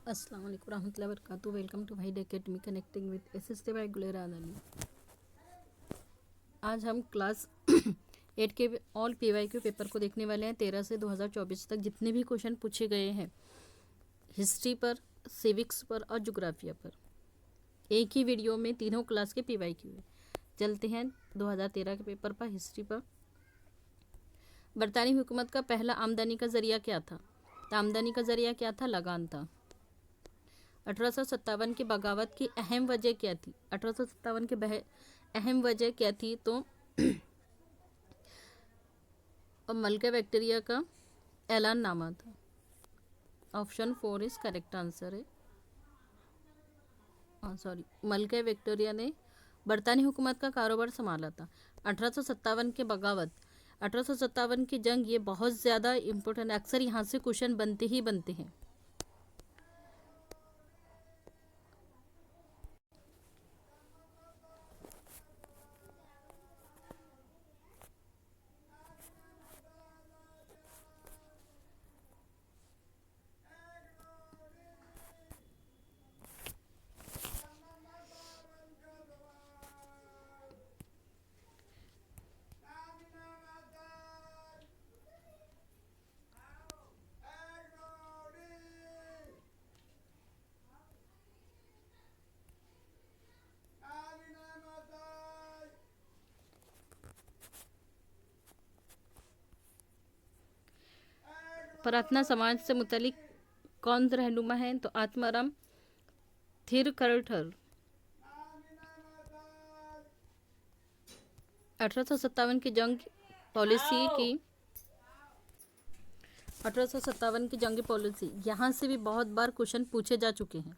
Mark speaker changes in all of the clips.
Speaker 1: अस्सलाम वालेकुम रहमतुल्लाहि व बरकातुहू। Welcome to Wahid academy connecting with assisted by Gulera Ali. आज हम क्लास 8 के ऑल पीवाईक्यू पेपर को देखने वाले हैं। 13 से 2024 तक जितने भी क्वेश्चन पूछे गए हैं हिस्ट्री पर, सिविक्स पर और ज्योग्राफिया पर, एक ही वीडियो में तीनों क्लास के पीवाईक्यू है। चलते हैं 2013 के पेपर पर। हिस्ट्री पर, बरतानी हुकूमत का पहला आमदनी का जरिया क्या था? तो आमदनी का जरिया क्या था? लगान था। 1857 की बगावत की अहम वजह क्या थी? 1857 की अहम वजह क्या थी? तो मलका विक्टोरिया का ऐलाननामा था। ऑप्शन 4 इज करेक्ट आंसर है। मलका विक्टोरिया ने बरतानी हुकूमत का कारोबार संभाला था। 1857 के बगावत, 1857 की जंग, ये बहुत ज़्यादा इम्पोर्टेंट, अक्सर यहाँ से क्वेश्चन बनते ही बनते हैं। प्रार्थना समाज से मुतलिक कौन रहनुमा है? तो आत्माराम थिरकरठर। 1857 की जंग पॉलिसी की 1857 की जंग पॉलिसी, यहाँ से भी बहुत बार क्वेश्चन पूछे जा चुके हैं,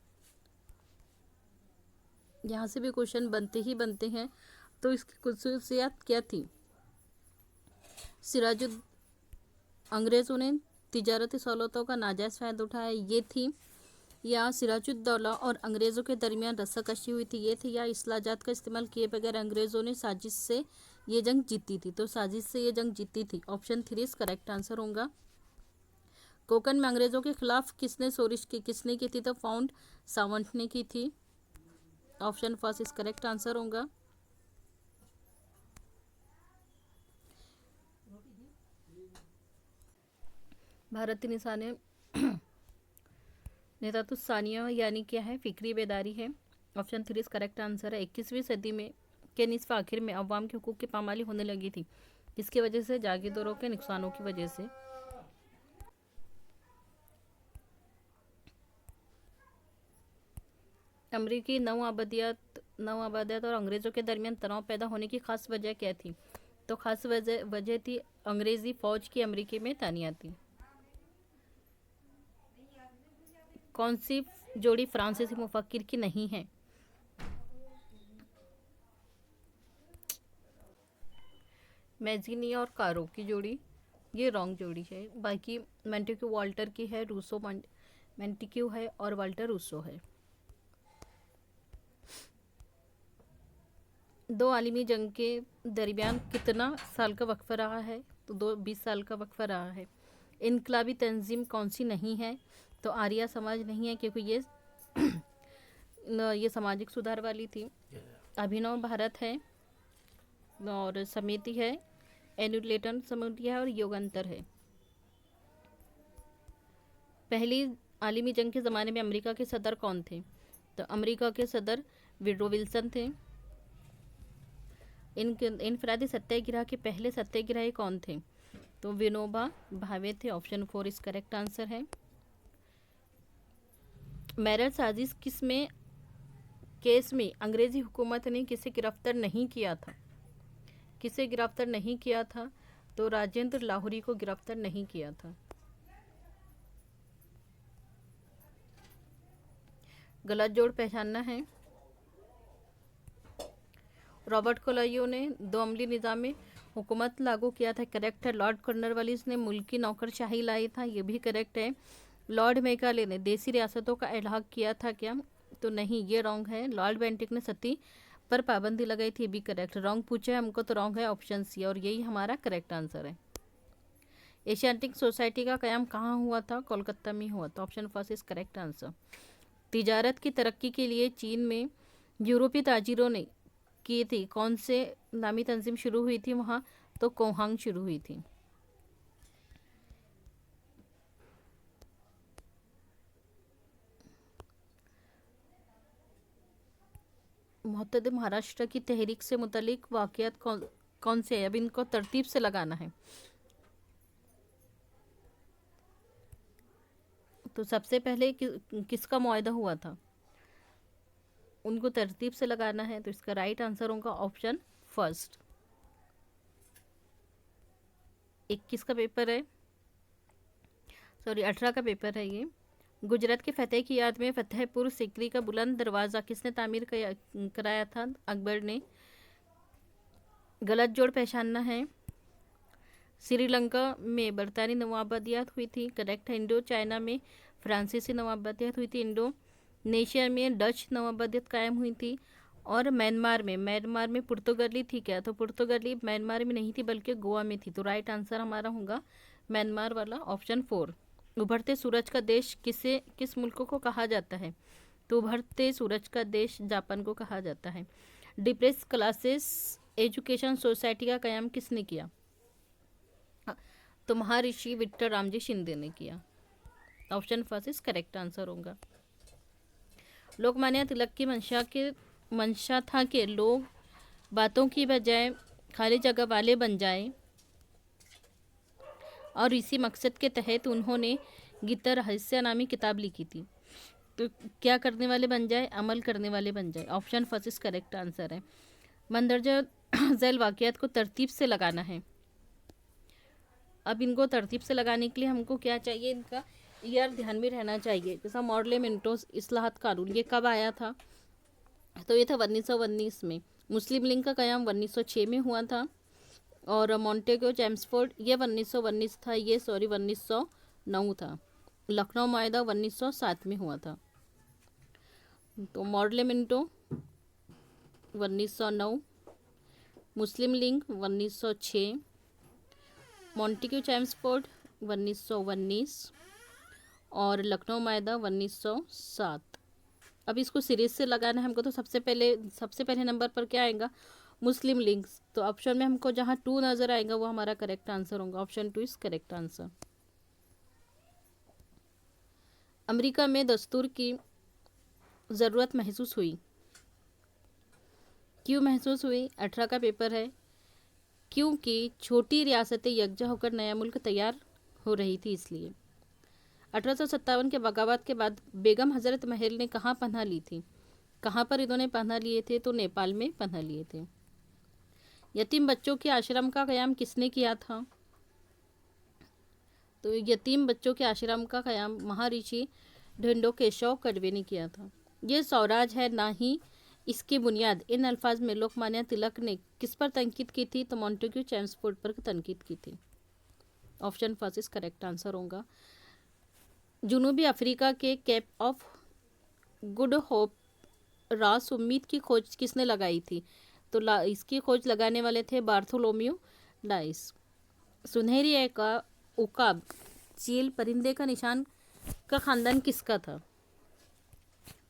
Speaker 1: यहाँ से भी क्वेश्चन बनते ही बनते हैं। तो इसकी खुसूसियात क्या थी? सिराजुद अंग्रेज़ों ने तिजारती सहूलतों का नाजायज़ फ़ायदा उठाया, ये थी। या सिराजुद्दौला और अंग्रेज़ों के दरमियान रस्साकशी हुई थी, ये थी। या इस्लाहात का इस्तेमाल किए बगैर अंग्रेज़ों ने साजिश से ये जंग जीती थी? तो साजिश से ये जंग जीती थी। ऑप्शन 3 इज करेक्ट आंसर होगा। कोकन में अंग्रेज़ों के खिलाफ किसने सोरिश की? किसने की थी? तो फाउंड सावंत ने की थी। ऑप्शन 1 इज करेक्ट आंसर होगा। भारतीय निशाने नेतृत्व सानिया यानी क्या है? फिक्री बेदारी है। ऑप्शन 3 इज करेक्ट आंसर है। 21वीं सदी में के निसफ आखिर में अवाम के हुकूक की पामाली होने लगी थी, किसकी वजह से? जागीरदारों के नुकसानों की वजह से। अमरीकी नौ आबादियात और अंग्रेज़ों के दरमियान तनाव पैदा होने की खास वजह क्या थी? तो खास वजह थी अंग्रेज़ी फ़ौज की अमरीकी में तैनाती। कौन सी जोड़ी फ्रांसीसी मुफक्किर की नहीं है? मैजिनी और कारो की जोड़ी, ये रॉन्ग जोड़ी है। बाकी मेंटिक्यू वाल्टर की है, रूसो मेंटिक्यू है और वाल्टर रूसो है। दो आलमी जंग के दरमियान कितना साल का वक्फा रहा है? तो 20 साल का वक्फा रहा है। इनकलाबी तंजीम कौन सी नहीं है? तो आर्या समाज नहीं है, क्योंकि ये सामाजिक सुधार वाली थी। अभिनव भारत है और समिति है, एनुलेटन समिति है और योगांतर है। पहली आलमी जंग के ज़माने में अमेरिका के सदर कौन थे? तो अमेरिका के सदर विड्रो विल्सन थे। इनफरादी सत्याग्रह के पहले सत्याग्रही कौन थे? तो विनोबा भावे थे। ऑप्शन 4 इस करेक्ट आंसर है। मैरर साजिश केस में अंग्रेजी हुकूमत ने किसे गिरफ्तार नहीं किया था? किसे गिरफ्तार नहीं किया था? तो राजेंद्र लाहौरी को गिरफ्तार नहीं किया था। गलत जोड़ पहचानना है। रॉबर्ट कोलायो ने दो अमली निज़ाम में हुकूमत लागू किया था, करेक्ट है। लॉर्ड कॉर्नवालिस ने मुल्की नौकरशाही लाई था, ये भी करेक्ट है। लॉर्ड मेकाले ने देसी रियासतों का इलाहा किया था क्या? तो नहीं, ये रॉन्ग है। लॉर्ड बेंटिक ने सती पर पाबंदी लगाई थी, ये भी करेक्ट। रॉन्ग पूछा है हमको तो रॉन्ग है ऑप्शन सी, और यही हमारा करेक्ट आंसर है। एशियाटिक सोसाइटी का क़याम कहाँ हुआ था? कोलकाता में हुआ था। Option first is correct answer. तिजारत की तरक्की के लिए चीन में यूरोपीय ताजिरों ने की थी कौन से नामी तंजीम शुरू हुई थी वहाँ? तो कोहांग शुरू हुई थी। मुत्तहद महाराष्ट्र की तहरीक से मुतलिक वाक़यात कौन से हैं? अब इनको तरतीब से लगाना है। तो सबसे पहले किसका मुआहदा हुआ था? उनको तरतीब से लगाना है। तो इसका राइट आंसर होगा ऑप्शन फर्स्ट। 21 का पेपर है, सॉरी 18 का पेपर है ये। गुजरात के फतेह की याद में फतेहपुर सीकरी का बुलंद दरवाज़ा किसने तामीर कराया था? अकबर ने। गलत जोड़ पहचानना है। श्रीलंका में बरतानी नवाबदियात हुई थी, करेक्ट है। इंडो चाइना में फ्रांसीसी नवाबदियात हुई थी। इंडोनेशिया में डच नवाबदियत कायम हुई थी। और म्यांमार में पुर्तगाली थी क्या? तो पुर्तगाली म्यांमार में नहीं थी बल्कि गोवा में थी। तो राइट आंसर हमारा होगा म्यांमार वाला, ऑप्शन 4। उभरते सूरज का देश किस मुल्क को कहा जाता है? तो उभरते सूरज का देश जापान को कहा जाता है। डिप्रेस क्लासेस एजुकेशन सोसाइटी का क़याम किसने किया? तो महर्षि विक्टर रामजी शिंदे ने किया। Option first is correct answer होगा। लोकमान्य तिलक की मंशा था कि लोग बातों की बजाय खाली जगह वाले बन जाएं, और इसी मकसद के तहत उन्होंने गीता रहस्य नामी किताब लिखी थी। तो क्या करने वाले बन जाए? अमल करने वाले बन जाए। Option first is correct answer है। मंदरजा झैल वाक़यात को तरतीब से लगाना है। अब इनको तरतीब से लगाने के लिए हमको क्या चाहिए? इनका ईयर ध्यान में रहना चाहिए। जैसा मॉडलेमेंटोस इस्लाहत कानून ये कब आया था? तो ये था 1919 में। मुस्लिम लीग का क़याम 1906 में हुआ था। और मॉन्टेगो चैम्सफोर्ड ये 1919 था, ये 1909 था। लखनऊ माहिदा 1907 में हुआ था। तो मॉडलेमेंटो 1909, मुस्लिम लीग 1906, मॉन्टेग्यू चैम्सफोर्ड 1919 और लखनऊ माहिदा 1907। अब इसको सीरीज से लगाना है हमको। तो सबसे पहले नंबर पर क्या आएगा? मुस्लिम लीग। तो ऑप्शन में हमको जहाँ 2 नज़र आएगा वो हमारा करेक्ट आंसर होगा। Option 2 is correct answer. America में दस्तूर की ज़रूरत महसूस हुई, क्यों महसूस हुई? 18 का पेपर है। क्योंकि छोटी रियासतें यकजा होकर नया मुल्क तैयार हो रही थी, इसलिए। 1857 के बगावत के बाद बेगम हज़रत महल ने कहाँ पनाह ली थी? कहाँ पर इन्होंने पनाह लिए थे? तो नेपाल में पनाह लिए थे। यतीम बच्चों के आश्रम का क़याम किसने किया था? तो यतीम बच्चों के आश्रम का क़याम महर्षि ढिंडोकेशव कर्वे ने किया था। ये स्वराज है ना ही इसकी बुनियाद, इन अल्फाज में लोकमान्य तिलक ने किस पर तनकीद की थी? तो मॉन्टेग्यू चैम्सफोर्ड पर तनकीद की थी। Option first is correct answer होगा। जनूबी अफ्रीका के केप ऑफ गुड होप रास उम्मीद की खोज किसने लगाई थी? तो इसकी खोज लगाने वाले थे बार्थोलोम्यू डाइस। सुनहरी का उकाब चील परिंदे का निशान का खानदान किसका था?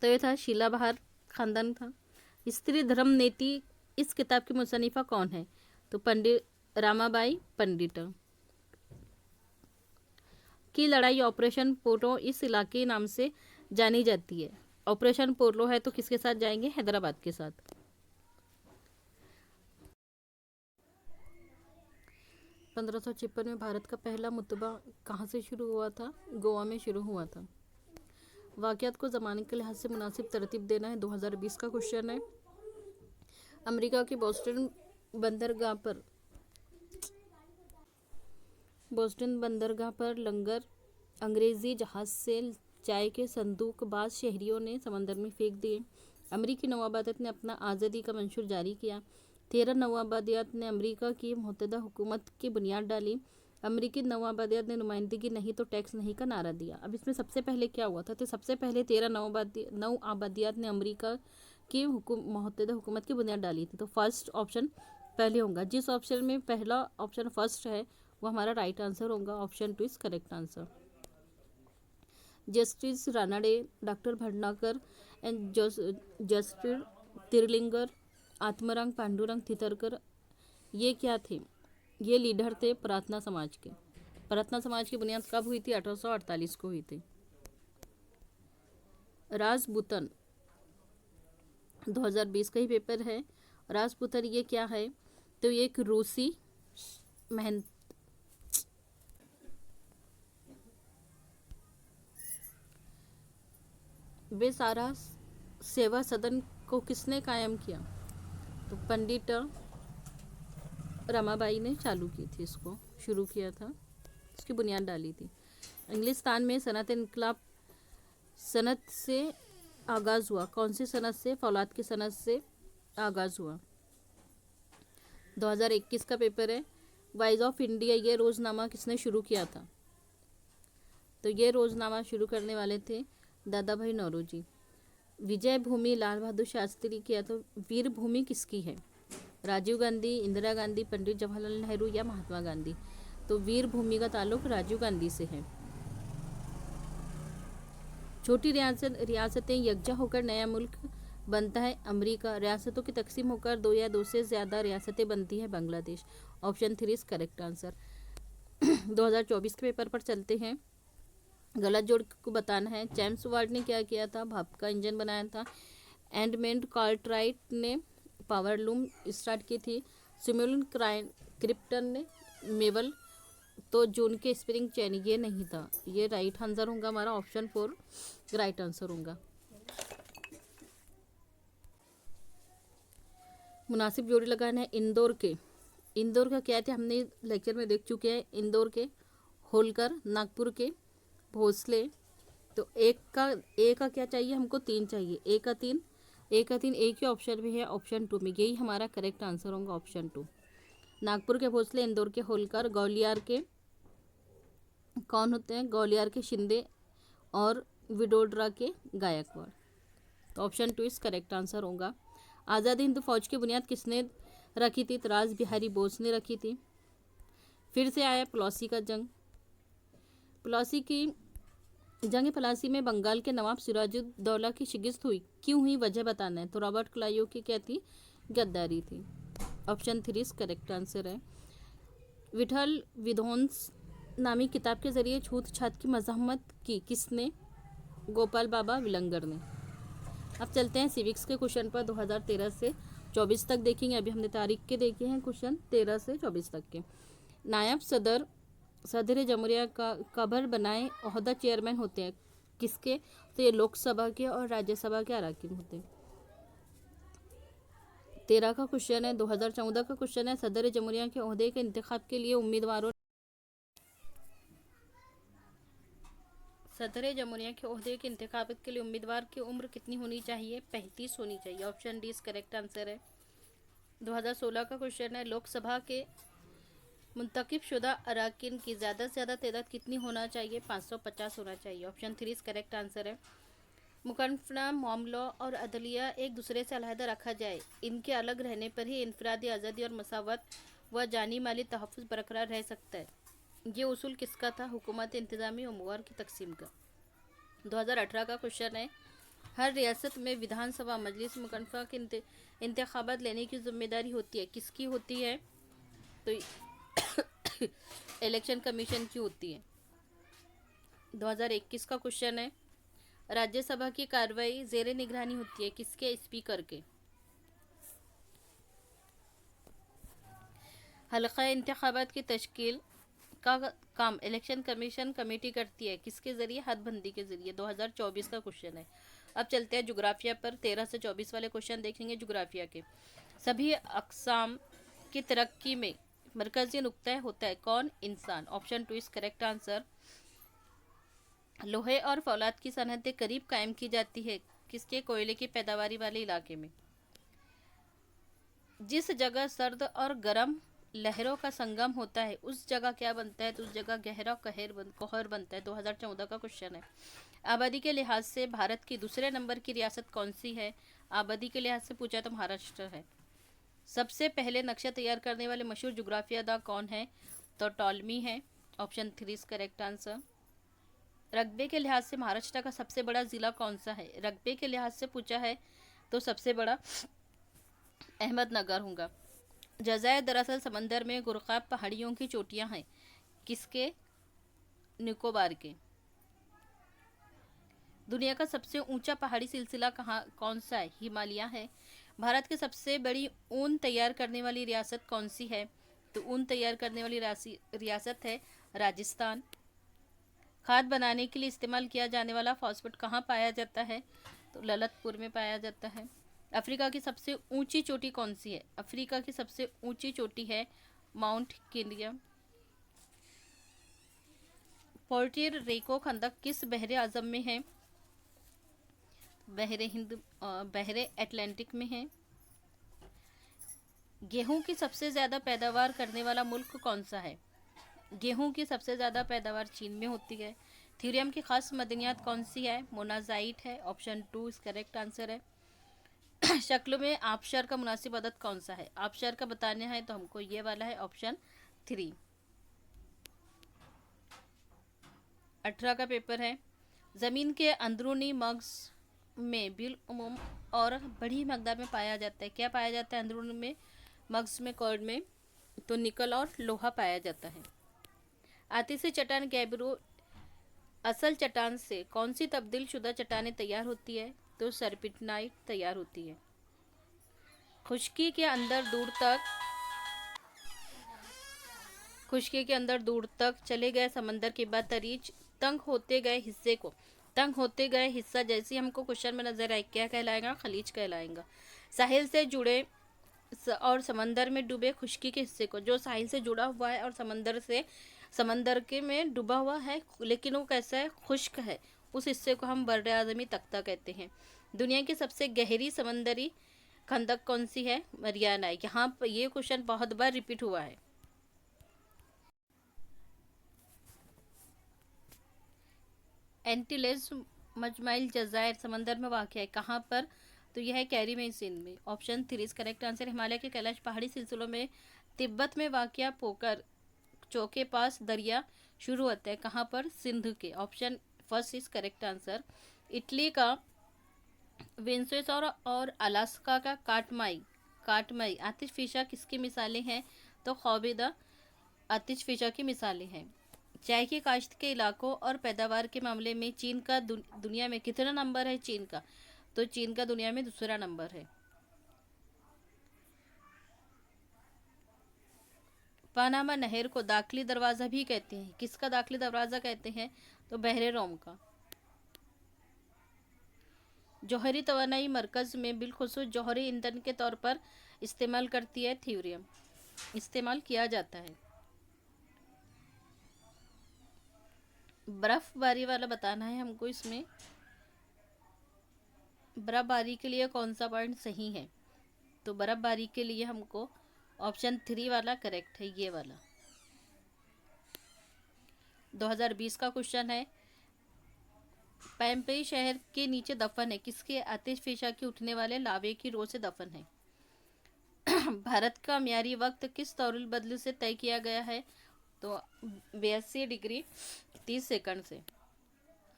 Speaker 1: तो ये था शीलाबहार खानदान था। स्त्री धर्म नीति इस किताब की मुसन्निफा कौन है? तो पंडित रामाबाई पंडित। की लड़ाई ऑपरेशन पोलो इस इलाके नाम से जानी जाती है। ऑपरेशन पोलो है तो किसके साथ जाएंगे? हैदराबाद के साथ। 1556 में भारत का पहला मुतबा कहाँ से शुरू हुआ था? गोवा में शुरू हुआ था। वाक़यात को ज़माने के लिहाज से मुनासिब तरतीब देना है। 2020 का क्वेश्चन है। अमेरिका की बोस्टन बंदरगाह पर लंगर अंग्रेज़ी जहाज़ से चाय के संदूकबाज शहरियों ने समंदर में फेंक दिए। अमेरिकी नवाबादियत ने अपना आज़ादी का मंशूर जारी किया। 13 नवाबादियत ने अमेरिका की मुत्तहदा हुकूमत की बुनियाद डाली। अमेरिकी नवाबादियत ने नुमाइंदगी नहीं तो टैक्स नहीं का नारा दिया। अब इसमें सबसे पहले क्या हुआ था? तो सबसे पहले 13 नवाबादियत ने अमेरिका की मुत्तहदा हुकूमत की बुनियाद डाली थी। तो फर्स्ट ऑप्शन पहले होगा। जिस ऑप्शन में पहला ऑप्शन फर्स्ट है वो हमारा राइट आंसर होगा। Option 2 is correct answer. Justice Ranade, doctor Bhatnagar and justice Tirlingar, Atmaram Pandurang Thitarkar, ये क्या थे? ये लीडर थे प्रार्थना समाज के। प्रार्थना समाज की बुनियाद कब हुई थी? 1848 को हुई थी। राजपूतन 2020 का ही पेपर है। राजपूतन ये क्या है? तो ये एक रूसी मेहनत बेसारा सेवा सदन को किसने कायम किया? तो पंडित रमाबाई ने चालू की थी, इसको शुरू किया था, इसकी बुनियाद डाली थी। इंग्लिस्तान में सनत इनकलाब सनत से आगाज़ हुआ। कौन सी सनत से? फौलाद की सनत से आगाज़ हुआ। 2021 का पेपर है। वाइज ऑफ इंडिया, ये रोज़नामा किसने शुरू किया था? तो ये रोज़नामा शुरू करने वाले थे दादा भाई नौरोजी। विजय भूमि लाल बहादुर शास्त्री किया। तो वीर भूमि किसकी है? राजीव गांधी, इंदिरा गांधी, पंडित जवाहरलाल नेहरू या महात्मा गांधी? तो वीर भूमि का ताल्लुक राजीव गांधी से है। छोटी रियासतें यकजा होकर नया मुल्क बनता है अमेरिका। रियासतों की तकसीम होकर 2 या 2 से ज़्यादा रियासतें बनती है Bangladesh. Option 3 is correct answer. 2024 के पेपर पर चलते हैं। गलत जोड़ को बताना है। जेम्स वार्ड ने क्या किया था? भाप का इंजन बनाया था। एडमंड कार्टराइट ने पावरलूम स्टार्ट की थी। सिमुलन क्रिप्टन ने मेवल। तो जून के स्प्रिंग चैन ये नहीं था। ये राइट आंसर होगा हमारा। ऑप्शन 4 राइट आंसर होगा। मुनासिब जोड़ी लगाना है। इंदौर का क्या थे? हमने लेक्चर में देख चुके हैं। इंदौर के होलकर, नागपुर के भोसले। तो ए का क्या चाहिए हमको? 3 चाहिए। ए का 3 एक ही ऑप्शन में है, ऑप्शन 2 में। यही हमारा करेक्ट आंसर होगा, ऑप्शन 2। नागपुर के भोसले, इंदौर के होलकर, ग्वालियर के कौन होते हैं? ग्वालियर के शिंदे और विडोडरा के गायकवाड़। तो ऑप्शन 2 इस करेक्ट आंसर होगा। आज़ादी हिंद फौज की बुनियाद किसने रखी थी? तो रास बिहारी बोस ने रखी थी। फिर से आया प्लासी का जंग। प्लासी की जंग प्लासी में बंगाल के नवाब सिराजुद्दौला की शिकस्त हुई। क्यों हुई? वजह बताना है। तो रॉबर्ट क्लाइव की क्या थी? गद्दारी थी। ऑप्शन 3 इस करेक्ट आंसर है। विठल विध्वंस नामी किताब के जरिए छूत छात की मजम्मत की किसने? गोपाल बाबा विलंगर ने। अब चलते हैं सिविक्स के क्वेश्चन पर। 2013 से 24 तक देखेंगे। अभी हमने तारीख के देखे हैं क्वेश्चन 13 से 24 तक के। नायब सदर जमहूरिया का कबर बनाए ओहदा चेयरमैन होते हैं किसके? तो ये लोकसभा के और राज्यसभा के अराकीन होते हैं। 13 का क्वेश्चन है। 2014 का क्वेश्चन है। सदर जमहूरिया के ओहदे के इंतखाब के लिए उम्मीदवारों सदर जमहूरिया के ओहदे के इंतखाब के लिए उम्मीदवार की उम्र कितनी होनी चाहिए? 35 होनी चाहिए। ऑप्शन डी इस करेक्ट आंसर है। 2016 का क्वेश्चन है। लोकसभा के मुंतखब शुदा अराकीन की ज़्यादा से ज़्यादा तादाद कितनी होना चाहिए? 550 होना चाहिए। ऑप्शन 3 इस करेक्ट आंसर है। मुकन्फना मामलों और अदलिया एक दूसरे से अलहदा रखा जाए। इनके अलग रहने पर ही इनफरादी आज़ादी और मसावत व जानी माली तहफ़्फ़ुज़ बरकरार रह सकता है। ये उसूल किसका था? हुकूमत इंतज़ामी उम्र की तकसीम का। 2018 का क्वेश्चन है। हर रियासत में विधानसभा मजलिस मुकन्फा के इंतखाबात लेने की जिम्मेदारी होती है। किसकी होती है? तो इलेक्शन कमीशन की होती है। 2021 का क्वेश्चन है। राज्यसभा की कार्रवाई ज़ेरे निगरानी होती है किसके? स्पीकर के। हल्का इंतखाबात की तश्कील का काम इलेक्शन कमीशन कमेटी करती है किसके ज़रिए? हदबंदी के ज़रिए। 2024 का क्वेश्चन है। अब चलते हैं जुग्राफिया पर। 13 से 24 वाले क्वेश्चन देखेंगे जुग्राफिया के। सभी अक़साम की तरक्की में मरकज़ी नुक्ता होता है कौन? इंसान। ऑप्शन 2 इस करेक्ट आंसर। लोहे और फौलाद की सनतें करीब कायम की जाती है किसके? कोयले की पैदावारी वाले इलाके में। जिस जगह सर्द और गर्म लहरों का संगम होता है उस जगह क्या बनता है? तो उस जगह गहरा कहर बनता है। 2014 का क्वेश्चन है। आबादी के लिहाज से भारत की दूसरे नंबर की रियासत कौन सी है? आबादी के लिहाज से पूछा तो महाराष्ट्र है। सबसे पहले नक्शा तैयार करने वाले मशहूर जुग्राफियादा कौन है? तो टॉलमी है, ऑप्शन 3 इज करेक्ट आंसर। रकबे के लिहाज से महाराष्ट्र का सबसे बड़ा जिला कौन सा है? रकबे के लिहाज से पूछा है तो सबसे बड़ा अहमदनगर होगा। जज़ायर दरअसल समंदर में गुरकाब पहाड़ियों की चोटियां हैं, किसके? निकोबार के। दुनिया का सबसे ऊंचा पहाड़ी सिलसिला कौन सा है? हिमालय है। भारत की सबसे बड़ी ऊन तैयार करने वाली रियासत कौन सी है? तो ऊन तैयार करने वाली रियासत है राजस्थान। खाद बनाने के लिए इस्तेमाल किया जाने वाला फॉस्फेट कहाँ पाया जाता है? तो ललितपुर में पाया जाता है। अफ्रीका की सबसे ऊंची चोटी कौन सी है? अफ्रीका की सबसे ऊंची चोटी है माउंट किलिया। पोर्टियर रेको खंदक किस बहरे आजम में है? बहरे अटलांटिक में है। गेहूं की सबसे ज्यादा पैदावार करने वाला मुल्क कौन सा है? गेहूं की सबसे ज़्यादा पैदावार चीन में होती है। थ्योरियम की खास मदनियात कौन सी है? मोनाजाइट है, ऑप्शन 2 इस करेक्ट आंसर है। शक्लों में आबशर का मुनासिब अदद कौन सा है? आबशर का बताना है तो हमको ये वाला है, ऑप्शन 3। 18 का पेपर है। ज़मीन के अंदरूनी मग्स में बिल उमूम और बड़ी मकदार में पाया जाता है। क्या पाया जाता है अंदरूनी में मग्स में, कॉर्ड में? तो निकल और लोहा पाया जाता है। आतिशी चट्टान गैब्रो असल चट्टान से कौन सी तब्दील शुदा चट्टानें तैयार होती है? तो सर्पिटनाइट तैयार होती है। खुश्की के अंदर दूर तक चले गए समंदर के बाद तरीज तंग होते गए हिस्सा जैसे हमको क्वेश्चन में नजर आए, क्या कहलाएगा? खलीज कहलाएगा। साहिल से जुड़े और समंदर में डूबे खुश्की के हिस्से को, जो साहिल से जुड़ा हुआ है और समंदर के में डूबा हुआ है लेकिन वो कैसा है? खुश्क है, उस हिस्से को हम बर्रे आज़मी तख्ता कहते हैं। दुनिया की सबसे गहरी समंदरी खंदक कौन सी है? मरियाना। यहाँ पर ये क्वेश्चन बहुत बार रिपीट हुआ है। एंटीलेस मजमाइल जजायर समंदर में वाक़ है, कहाँ पर? तो यह है कैरिबियन में, option 3 is correct answer. Himalaya के कैलाश पहाड़ी सिलसिलों में तिब्बत में वाक़ पोकर चौके पास दरिया शुरू होता है, कहाँ पर? सिंध के, option 1 is correct answer. Italy का विंसेस और अलास्का का काटमाई आतिशफिशा किसकी मिसालें हैं? तो खौबेदा आतिशफिशा की मिसालें हैं। चाय की काश्त के इलाकों और पैदावार के मामले में चीन का दुनिया में कितना नंबर है चीन का? तो चीन का दुनिया में दूसरा नंबर है। पानामा नहर को दाखिली दरवाज़ा भी कहते हैं, किसका दाखिली दरवाज़ा कहते हैं? तो बहरे रोम का। जौहरी तवानाई मरकज़ में बिलखुसूस जौहरी ईंधन के तौर पर इस्तेमाल करती है थ्योरियम, इस्तेमाल किया जाता है। बर्फबारी वाला बताना है हमको। इसमें बर्फबारी के लिए कौन सा पॉइंट सही है? तो बर्फबारी के लिए हमको ऑप्शन 3 वाला करेक्ट है, ये वाला। 2020 का क्वेश्चन है। पैम्पेई शहर के नीचे दफन है, किसके? आतिशफिशा के उठने वाले लावे की रो से दफन है। भारत का म्यारी वक्त किस तौरुल बदलू से तय किया गया है? तो 82 डिग्री 30 सेकंड से।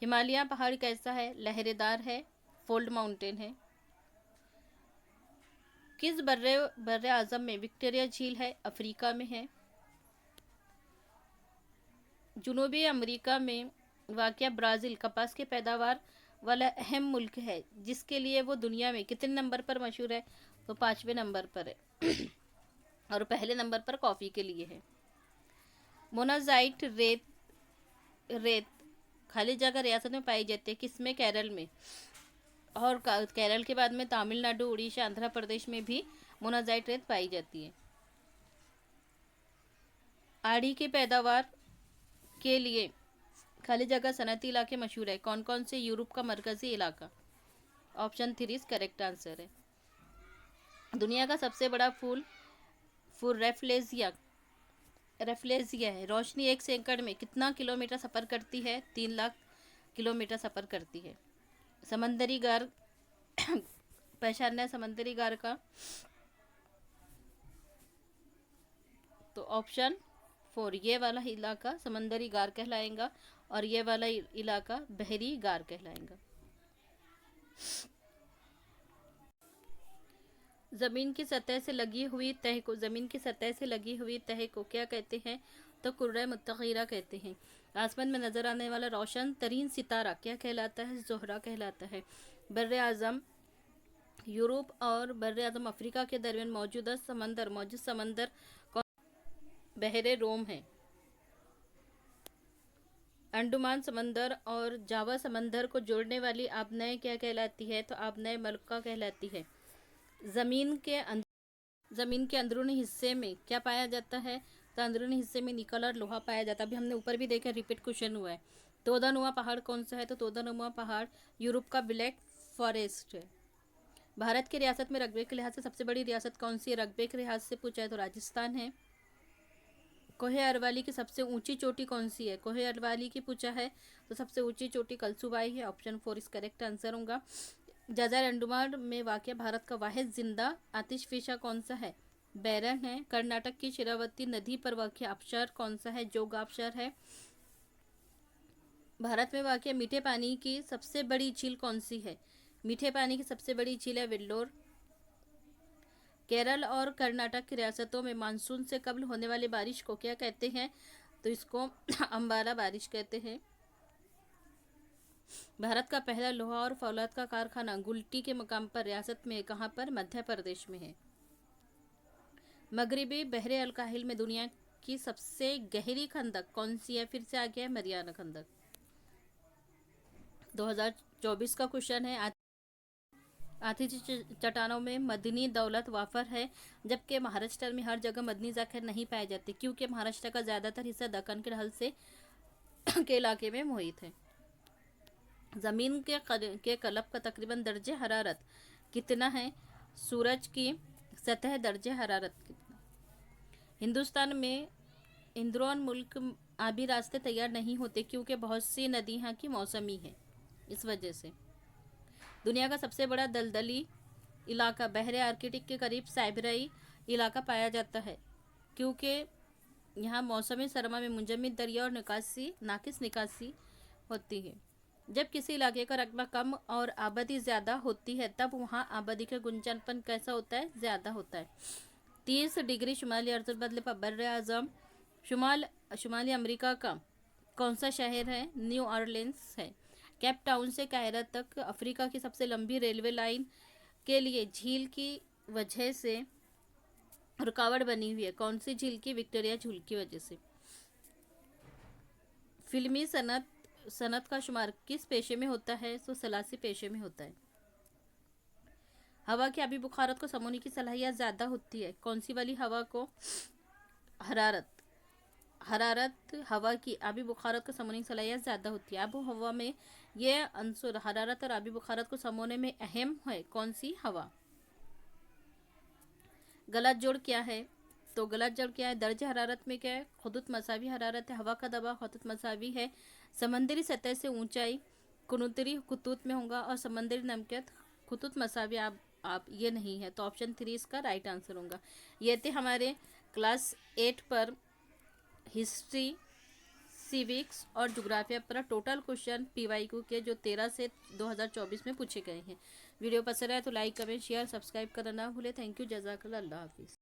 Speaker 1: हिमालय पहाड़ कैसा है? लहरेदार है, फोल्ड माउंटेन है। किस बर्रे आजम में विक्टोरिया झील है? अफ्रीका में है। जुनूबी अमेरिका में वाक़या ब्राज़ील कपास के पैदावार वाला अहम मुल्क है, जिसके लिए वो दुनिया में कितने नंबर पर मशहूर है? तो 5वें नंबर पर है। और पहले नंबर पर कॉफ़ी के लिए है। मोनाजाइट रेत खाली जगह रियासत में पाई जाती है, किसमें? केरल में। और केरल के बाद में तमिलनाडु, उड़ीसा, आंध्र प्रदेश में भी मोनाजाइट रेत पाई जाती है। आड़ी की पैदावार के लिए खाली जगह सनती इलाके मशहूर है, कौन कौन से? यूरोप का मरकजी इलाका, ऑप्शन 3 इज करेक्ट आंसर है। दुनिया का सबसे बड़ा फूल रेफ्लेजिया है। रोशनी 1 सेकंड में कितना किलोमीटर सफ़र करती है? 3 लाख किलोमीटर सफ़र करती है। समंदरी गार पहचानना है समंदरी गार का? तो ऑप्शन 4 ये वाला इलाका समंदरी गार कहलाएगा और ये वाला इलाका बहरी गार कहलाएगा। जमीन की सतह से लगी हुई तह को क्या कहते हैं? तो कुर्रा मुत्तगीरा कहते हैं। आसमान में नजर आने वाला रोशन तरीन सितारा क्या कहलाता है? ज़ोहरा कहलाता है। बर्रे आज़म यूरोप और बर्रे आज़म अफ्रीका के दरमियान मौजूद समंदर कौन? बहरे रोम है। अंडमान समंदर और जावा समंदर को जोड़ने वाली आबनय क्या कहलाती है? तो आबनय मलक्का कहलाती है। जमीन के अंदरूनी हिस्से में क्या पाया जाता है? तो अंदरूनी हिस्से में निकल और लोहा पाया जाता है। अभी हमने ऊपर भी देखा, रिपीट क्वेश्चन हुआ है। तोदानुमा पहाड़ कौन सा है? तो तोदानुमा पहाड़ यूरोप का ब्लैक फॉरेस्ट है। भारत की रियासत में रकबे के लिहाज से सबसे बड़ी रियासत कौन सी है? रकबे के लिहाज से पूछा है तो राजस्थान है। कोहे अरवाली की सबसे ऊंची चोटी कौन सी है? कोहे अरवाली की पूछा है तो सबसे ऊंची चोटी कलसुबाई है। ऑप्शन 4 इस करेक्ट आंसर होगा। जज़ीरा अंडमान में वाक़ भारत का वाहिद जिंदा आतिशफिशा कौन सा है? बैरन है। कर्नाटक की शिरावती नदी पर वाक़ आबशार कौन सा है? जोग आबशार है। भारत में वाक़ मीठे पानी की सबसे बड़ी झील कौन सी है? मीठे पानी की सबसे बड़ी झील है वेल्लोर। केरल और कर्नाटक की रियासतों में मानसून से कबल होने वाली बारिश को क्या कहते हैं? तो इसको अम्बाला बारिश कहते हैं। भारत का पहला लोहा और फौलाद का कारखाना गुलटी के मकाम पर रियासत में कहाँ पर? मध्य प्रदेश में है। मगरिबी बहरे अलकाहिल में दुनिया की सबसे गहरी खंदक कौन सी है? फिर से आ गया है मरियाना खंदक। 2024 का क्वेश्चन है। आतिशी चट्टानों में मदनी दौलत वाफर है, जबकि महाराष्ट्र में हर जगह मदनी ज़ख़ीर नहीं पाए जाते, क्योंकि महाराष्ट्र का ज़्यादातर हिस्सा दक्कन के ढल से के इलाके में मोहित है। ज़मीन के कलब का तकरीबन दर्जे हरारत कितना है? सूरज की सतह दर्जे हरारत कितना? हिंदुस्तान में इंद्रोन मुल्क आबी रास्ते तैयार नहीं होते, क्योंकि बहुत सी नदी यहाँ की मौसमी है, इस वजह से। दुनिया का सबसे बड़ा दलदली इलाका बहरे आर्कटिक के करीब साइबेरियाई इलाका पाया जाता है, क्योंकि यहाँ मौसमी सरमा में मुंजमद दरिया और नाकिस निकासी होती है। जब किसी इलाके का रकबा कम और आबादी ज़्यादा होती है, तब वहाँ आबादी का गुंजानपन कैसा होता है? ज़्यादा होता है। 30 डिग्री शुमाली अर्जुन बदले पर बर्रे आज़म शुमाली अमेरिका का कौन सा शहर है? न्यू ऑरलिन्स है। केप टाउन से कायरा तक अफ्रीका की सबसे लंबी रेलवे लाइन के लिए झील की वजह से रुकावट बनी हुई है। कौन सी झील की? विक्टोरिया झील की वजह से। फिल्मी सनत का शुमार किस पेशे में होता है? तो सलासी पेशे में होता है। हवा की आबी बुखारत को समोने की सलाहियत ज़्यादा होती है, कौन सी वाली हवा को? हरारत हवा की आबी बुखारत को समोने की सलाहियत ज़्यादा होती है। आबो हवा में यह अंसुर हरारत और आबी बुखारत को समोने में अहम है, कौन सी हवा? गलत जोड़ क्या है? तो गलत जोड़ क्या है? दर्ज हरारत में क्या है? खुदुत मसावी हरारत है। हवा का दबाव खुदुत मसावी है। समंदरी सतह से ऊंचाई कुनुतरी कुतूत में होगा और समंदरी नमकियत खुतुत मसावी आप ये नहीं है, तो ऑप्शन 3 इसका राइट आंसर होगा। ये थे हमारे क्लास 8 पर हिस्ट्री, सिविक्स और ज्योग्राफिया पर टोटल क्वेश्चन PYQ के जो 13 से 2024 में पूछे गए हैं। वीडियो पसंद आए तो लाइक कमेंट शेयर सब्सक्राइब करना ना भूले। थैंक यू, जज़ाकल्लाह, अल्लाह हाफिज़।